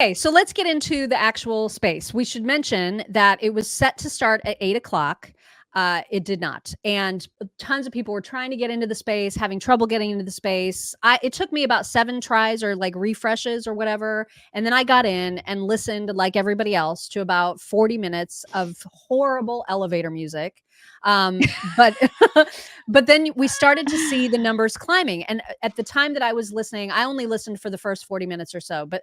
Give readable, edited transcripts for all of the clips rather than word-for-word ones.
Okay, so let's get into the actual space. We should mention that it was set to start at 8 o'clock. It did not. And tons of people were trying to get into the space, having trouble getting into the space. It took me about 7 tries or like refreshes or whatever. And then I got in and listened like everybody else to about 40 minutes of horrible elevator music. But but then we started to see the numbers climbing. And at the time that I was listening, I only listened for the first 40 minutes or so. But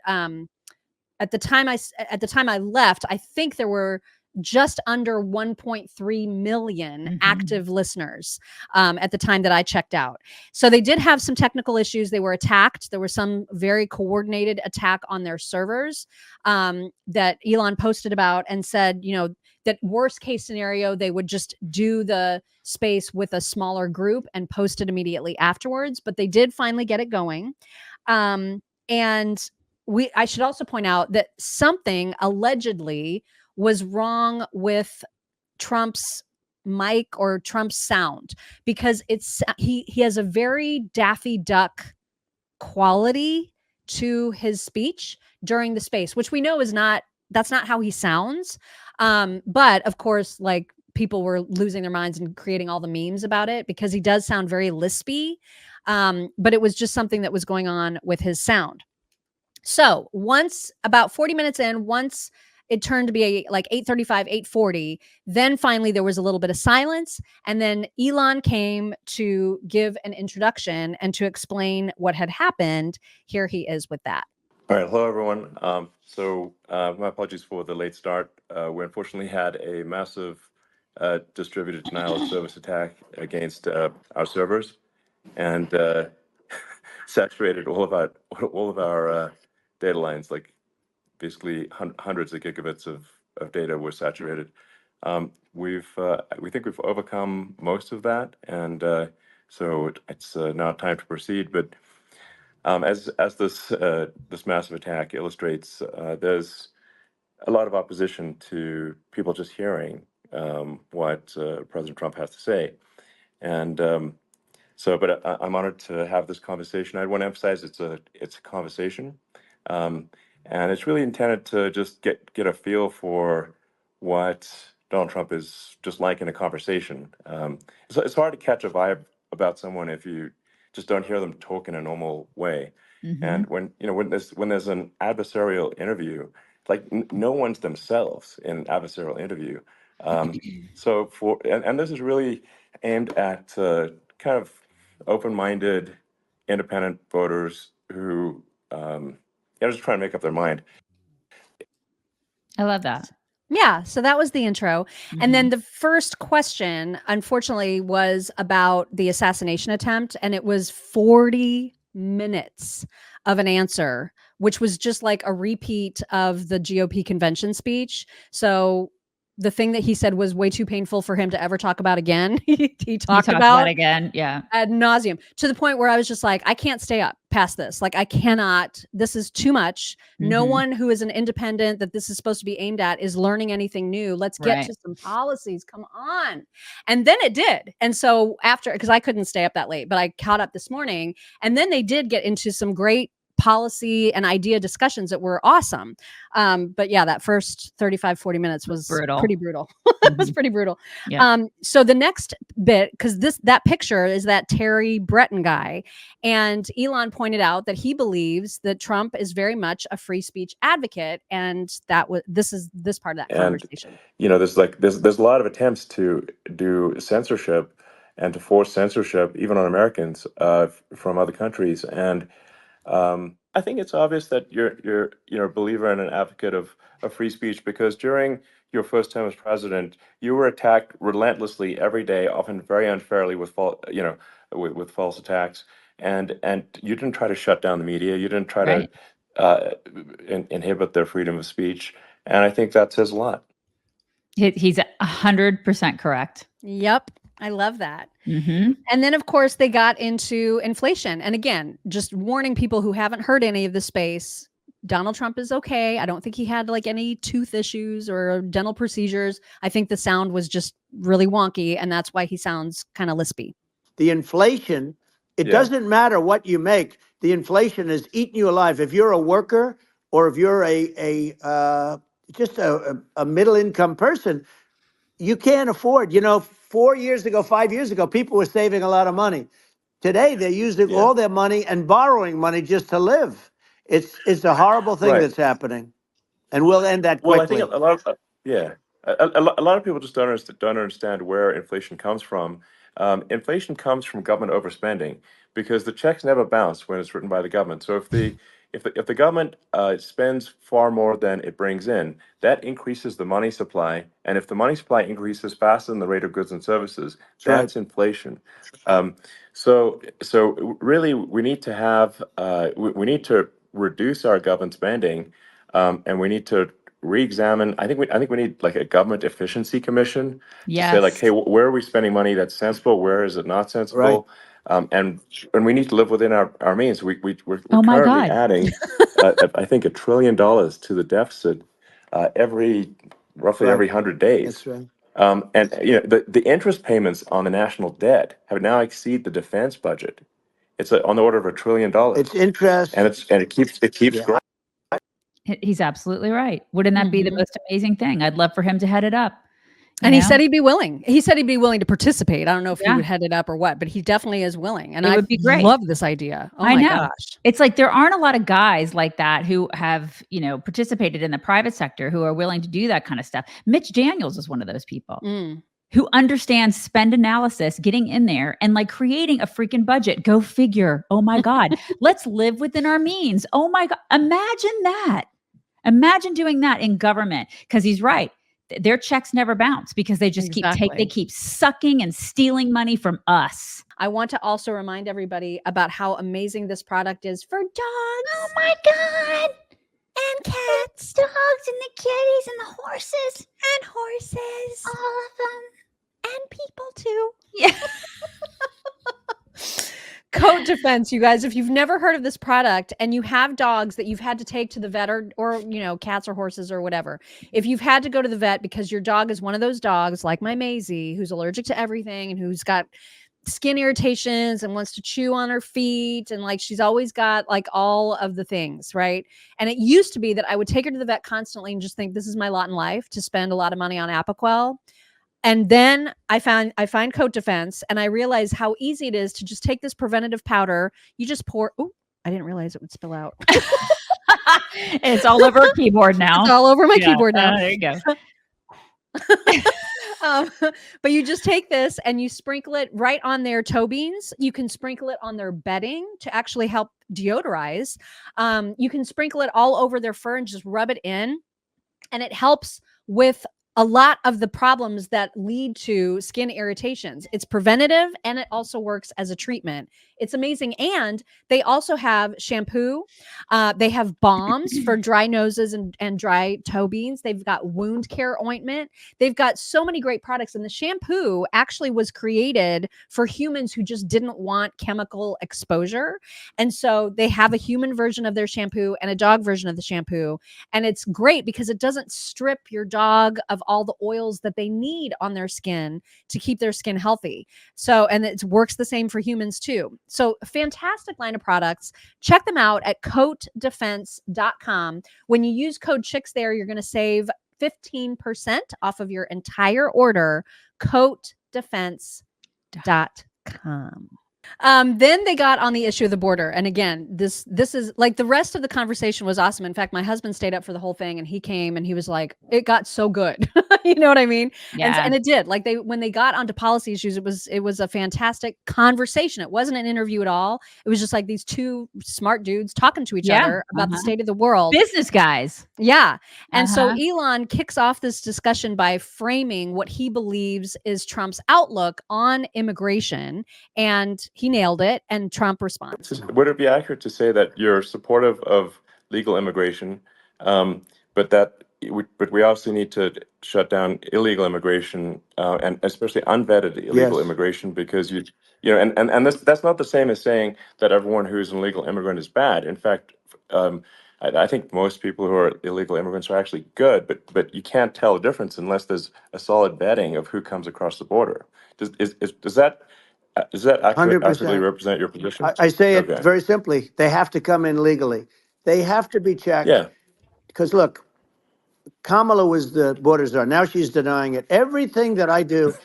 at the time I left, I think there were just under 1.3 million active listeners at the time that I checked out. So they did have some technical issues. They were attacked. There was some very coordinated attack on their servers that Elon posted about and said, that worst case scenario, they would just do the space with a smaller group and post it immediately afterwards. But they did finally get it going. And I should also point out that something allegedly was wrong with Trump's mic or Trump's sound, because he has a very Daffy Duck quality to his speech during the space, which we know that's not how he sounds. But of course, like, people were losing their minds and creating all the memes about it because he does sound very lispy. But it was just something that was going on with his sound. So once about 40 minutes in, once it turned to be like 8:35, 8:40, then finally there was a little bit of silence. And then Elon came to give an introduction and to explain what had happened. Here he is with that. All right. Hello, everyone. My apologies for the late start. We unfortunately had a massive distributed denial of service attack against our servers, and saturated all of our data lines. Like, basically hundreds of gigabits of data were saturated. We think we've overcome most of that, and so it's now time to proceed. But as this massive attack illustrates, there's a lot of opposition to people just hearing what President Trump has to say, and but I'm honored to have this conversation. I want to emphasize it's a conversation, and it's really intended to just get a feel for what Donald Trump is just like in a conversation. It's hard to catch a vibe about someone if you just don't hear them talk in a normal way. And when there's an adversarial interview, like no one's themselves in an adversarial interview. So this is really aimed at kind of open-minded, independent voters who just trying to make up their mind. I love that. Yeah, so that was the intro. And then the first question, unfortunately, was about the assassination attempt, and it was 40 minutes of an answer, which was just like a repeat of the GOP convention speech. So the thing that he said was way too painful for him to ever talk about again. he talked about again, yeah, ad nauseum, to the point where I was just like, I can't stay up past this. Like, I cannot. This is too much. No one who is an independent that this is supposed to be aimed at is learning anything new. Let's get to some policies. Come on. And then it did. And so because I couldn't stay up that late, but I caught up this morning, and then they did get into some great policy and idea discussions that were awesome. But yeah, that first 35, 40 minutes was pretty brutal. It was pretty brutal. Yeah. So the next bit, because that picture is that Terry Breton guy, and Elon pointed out that he believes that Trump is very much a free speech advocate, and this part of that conversation. There's a lot of attempts to do censorship and to force censorship, even on Americans from other countries, and I think it's obvious that you're a believer and an advocate of free speech, because during your first term as president, you were attacked relentlessly every day, often very unfairly with false attacks, and you didn't try to shut down the media. You didn't try to inhibit their freedom of speech, and I think that says a lot. He's 100% correct. Yep. I love that. And then, of course, they got into inflation. And again, just warning people who haven't heard any of the space, Donald Trump is okay. I don't think he had like any tooth issues or dental procedures. I think the sound was just really wonky, and that's why he sounds kind of lispy. The inflation, it doesn't matter what you make. The inflation is eating you alive. If you're a worker or if you're just a middle income person, you can't afford. 4 years ago, 5 years ago, people were saving a lot of money. Today, they're using Yeah. all their money and borrowing money just to live. It's a horrible thing Right. that's happening, and we'll end that Well, I think quickly. a lot of yeah, a lot of people just don't understand where inflation comes from. Inflation comes from government overspending because the checks never bounce when it's written by the government. So if the government spends far more than it brings in, that increases the money supply, and if the money supply increases faster than the rate of goods and services, That's right. that's inflation. So really, we need to have we need to reduce our government spending, and we need to re-examine. I think we need like a government efficiency commission to say like, Yes. hey, where are we spending money that's sensible? Where is it not Right. sensible? And we need to live within our means. We're Oh my currently God. adding, I think, $1 trillion to the deficit roughly Right. every 100 days. That's right. And the interest payments on the national debt have now exceed the defense budget. It's on the order of $1 trillion, It's interest. and it keeps Yeah. growing. He's absolutely right. Wouldn't that be the Mhm. most amazing thing? I'd love for him to head it up. And he know? said he'd be willing. He said he'd be willing to participate. I don't know if he Yeah. would head it up or what, but he definitely is willing. And It I would be great. love this idea. Oh I my know. gosh. It's like there aren't a lot of guys like that who have, participated in the private sector who are willing to do that kind of stuff. Mitch Daniels is one of those people Mm. who understands spend analysis, getting in there and like creating a freaking budget. Go figure. Oh my God. Let's live within our means. Oh my God. Imagine that. Imagine doing that in government, because he's right. Their checks never bounce because they just Exactly. they keep sucking and stealing money from us. I want to also remind everybody about how amazing this product is for dogs. Oh my God. And cats, dogs, and the kitties, and the horses, And horses. all of them. And people too. Yeah. Coat Defense, you guys, if you've never heard of this product and you have dogs that you've had to take to the vet or cats or horses or whatever, if you've had to go to the vet because your dog is one of those dogs like my Maisie who's allergic to everything and who's got skin irritations and wants to chew on her feet and like she's always got like all of the things, right? And it used to be that I would take her to the vet constantly and just think this is my lot in life to spend a lot of money on Apoquel. And then I find Coat Defense and I realize how easy it is to just take this preventative powder. You just pour. Oh, I didn't realize it would spill out. It's all over a keyboard now. It's all over my keyboard now. There you go. But you just take this and you sprinkle it right on their toe beans. You can sprinkle it on their bedding to actually help deodorize. You can sprinkle it all over their fur and just rub it in. And it helps with a lot of the problems that lead to skin irritations. It's preventative and it also works as a treatment. It's amazing. And they also have shampoo. They have balms for dry noses and dry toe beans. They've got wound care ointment. They've got so many great products. And the shampoo actually was created for humans who just didn't want chemical exposure. And so they have a human version of their shampoo and a dog version of the shampoo. And it's great because it doesn't strip your dog of all the oils that they need on their skin to keep their skin healthy. So, and it works the same for humans too. So fantastic line of products. Check them out at coatdefense.com. When you use code CHICKS there, you're going to save 15% off of your entire order. Coatdefense.com. Then they got on the issue of the border. And again, this is like the rest of the conversation was awesome. In fact, my husband stayed up for the whole thing and he came and he was like, it got so good. You know what I mean? Yeah. And it did. Like when they got onto policy issues, it was a fantastic conversation. It wasn't an interview at all. It was just like these two smart dudes talking to each other about the state of the world. Business guys. Yeah. And so Elon kicks off this discussion by framing what he believes is Trump's outlook on immigration. And he nailed it. And Trump responds. Would it be accurate to say that you're supportive of legal immigration, but we also need to shut down illegal immigration and especially unvetted illegal Yes. immigration because and that's not the same as saying that everyone who's an illegal immigrant is bad. In fact, I think most people who are illegal immigrants are actually good, but you can't tell the difference unless there's a solid vetting of who comes across the border. Does that accurately 100%. represent your position? I say it Okay. very simply. They have to come in legally. They have to be checked. Yeah. because look, Kamala was the border czar. Now she's denying it. Everything that I do,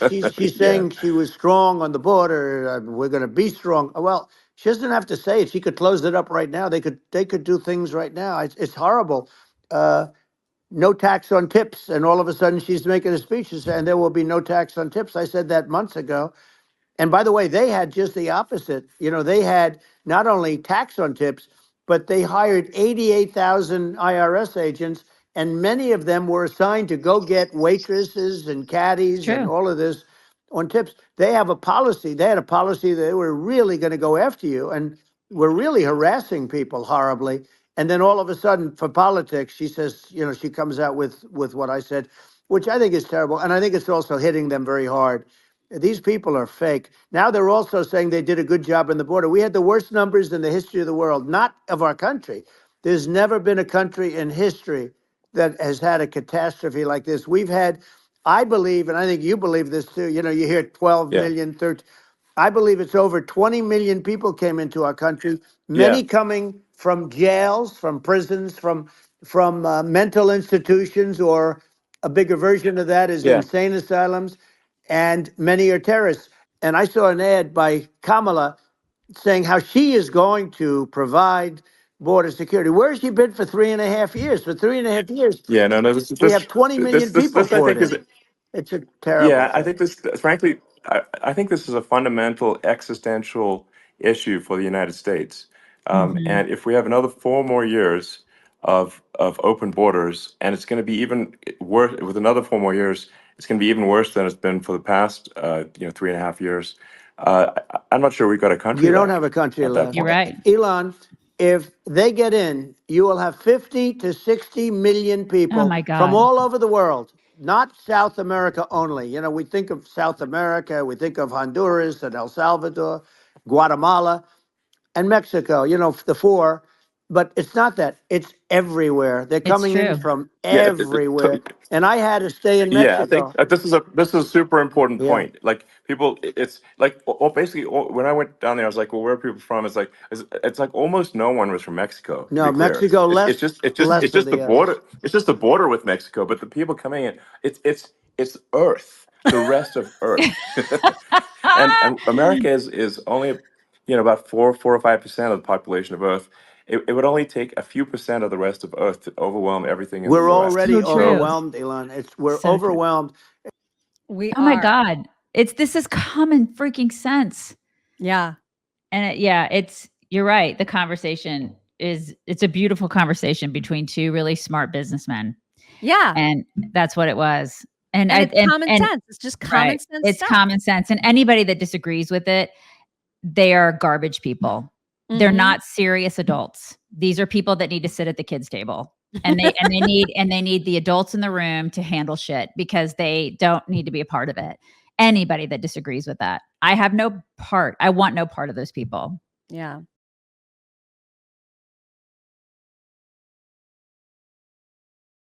she's Yeah. saying she was strong on the border. We're going to be strong. Well, she doesn't have to say it. She could close it up right now. They could do things right now. It's horrible. No tax on tips, and all of a sudden she's making a speech and saying there will be no tax on tips. I said that months ago. And by the way, they had just the opposite. They had not only tax on tips, but they hired 88,000 IRS agents, and many of them were assigned to go get waitresses and caddies and True. all of this on tips. They have a policy. They had a policy that they were really going to go after you, and were really harassing people horribly. And then all of a sudden, for politics, she says, she comes out with what I said, which I think is terrible, and I think it's also hitting them very hard. These people are fake. Now they're also saying they did a good job in the border. We had the worst numbers in the history of the world, not of our country. There's never been a country in history that has had a catastrophe like this. We've had, I believe, and I think you believe this too, you hear 12 Yeah. million, 13. I believe it's over 20 million people came into our country, Yeah. many coming from jails, from prisons, from mental institutions, or a bigger version of that is Yeah. insane asylums, and many are terrorists. And I saw an ad by Kamala saying how she is going to provide border security. Where has she been for 3.5 years? For 3.5 years, Yeah. No, no, we have 20 million people this I poured think is, in. It's a terrible yeah, I thing. think this, frankly, I think this is a fundamental existential issue for the United States. Mhm. And if we have another 4 more years of open borders, and it's going to be even worse with another 4 more years, it's going to be even worse than it's been for the past, 3.5 years. I'm not sure we've got a country You don't have left a country at that left. You're point. right. Elon, if they get in, you will have 50 to 60 million Oh people my from God. all over the world, not South America only. We think of South America, we think of Honduras and El Salvador, Guatemala, and Mexico, the four. But it's not that. It's everywhere. They're It's coming in true. from Yeah. everywhere. And I had to stay in Yeah, I think Mexico. this is a super important Yeah. point. Like people, it's like basically when I went down there, I was like, well, where are people from? It's like almost no one was from Mexico. To be No, clear, Mexico it's less, just less of the the others. border. It's just the border with Mexico. But the people coming in, it's Earth, the rest of Earth, and America is only about 4 or 5% of the population of Earth. It would only take a few percent of the rest of Earth to overwhelm everything in the We're U.S. So already true. So overwhelmed, Elon. We're So true. overwhelmed. We Oh my are. God. This is common freaking sense. Yeah. And you're right. The conversation it's a beautiful conversation between two really smart businessmen. Yeah. And that's what it was. And And it's common and sense. It's just common right. sense It's stuff. common sense. And anybody that disagrees with it, they are garbage people. They're Mhm. not serious adults. These are people that need to sit at the kids' table. And they need the adults in the room to handle shit because they don't need to be a part of it. Anybody that disagrees with that, I want no part of those people. Yeah.